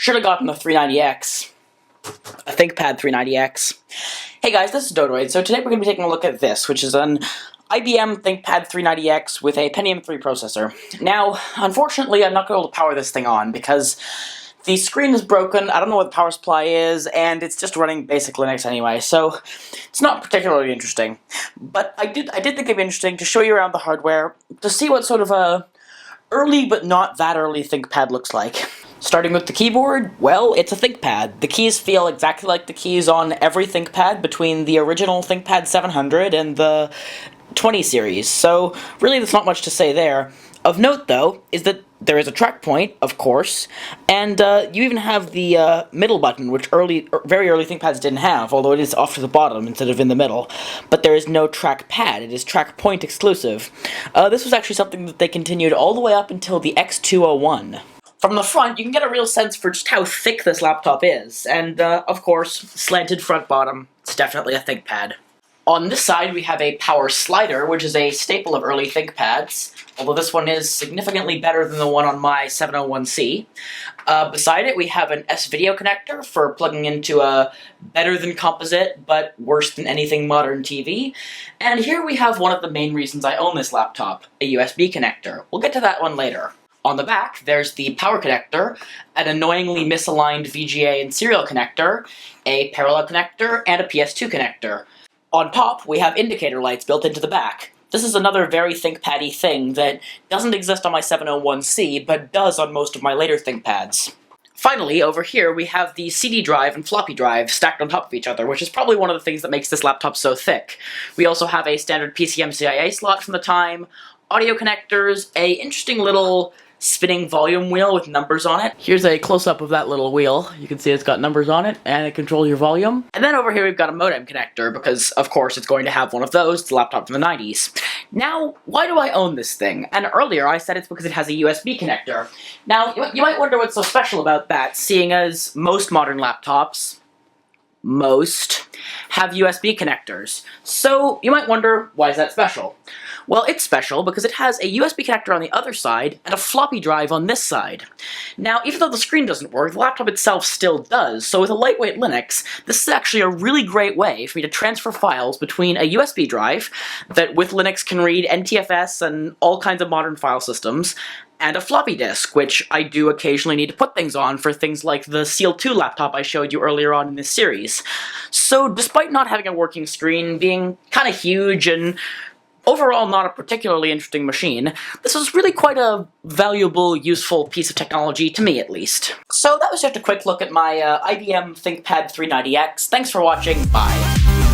Should have gotten the 390X. A ThinkPad 390X. Hey guys, this is Dodoid. So today we're going to be taking a look at this, which is an IBM ThinkPad 390X with a Pentium 3 processor. Now, unfortunately, I'm not going to be able to power this thing on because the screen is broken, I don't know what the power supply is, and it's just running basic Linux anyway, so it's not particularly interesting. But I did think it'd be interesting to show you around the hardware, to see what sort of a early but not that early ThinkPad looks like. Starting with the keyboard, well, it's a ThinkPad. The keys feel exactly like the keys on every ThinkPad between the original ThinkPad 700 and the 20 series, so really there's not much to say there. Of note, though, is that there is a track point, of course, and you even have the middle button, which very early ThinkPads didn't have, although it is off to the bottom instead of in the middle. But there is no trackpad, it is track point exclusive. This was actually something that they continued all the way up until the X201. From the front, you can get a real sense for just how thick this laptop is, and, of course, slanted front bottom. It's definitely a ThinkPad. On this side, we have a power slider, which is a staple of early ThinkPads, although this one is significantly better than the one on my 701C. Beside it, we have an S-video connector for plugging into a better-than-composite, but worse-than-anything modern TV. And here we have one of the main reasons I own this laptop, a USB connector. We'll get to that one later. On the back, there's the power connector, an annoyingly misaligned VGA and serial connector, a parallel connector, and a PS2 connector. On top, we have indicator lights built into the back. This is another very ThinkPad-y thing that doesn't exist on my 701C, but does on most of my later ThinkPads. Finally, over here, we have the CD drive and floppy drive stacked on top of each other, which is probably one of the things that makes this laptop so thick. We also have a standard PCMCIA slot from the time, audio connectors, a interesting little spinning volume wheel with numbers on it. Here's a close-up of that little wheel. You can see it's got numbers on it, and it controls your volume. And then over here we've got a modem connector, because of course it's going to have one of those. It's a laptop from the 90s. Now, why do I own this thing? And earlier I said it's because it has a USB connector. Now, you might wonder what's so special about that, seeing as most modern laptops, have USB connectors. So, you might wonder, why is that special? Well, it's special because it has a USB connector on the other side and a floppy drive on this side. Now, even though the screen doesn't work, the laptop itself still does, so with a lightweight Linux, this is actually a really great way for me to transfer files between a USB drive that with Linux can read NTFS and all kinds of modern file systems, and a floppy disk, which I do occasionally need to put things on for things like the Seal 2 laptop I showed you earlier on in this series. So despite not having a working screen, being kind of huge, and overall not a particularly interesting machine, this is really quite a valuable, useful piece of technology, to me at least. So that was just a quick look at my IBM ThinkPad 390X. Thanks for watching, bye.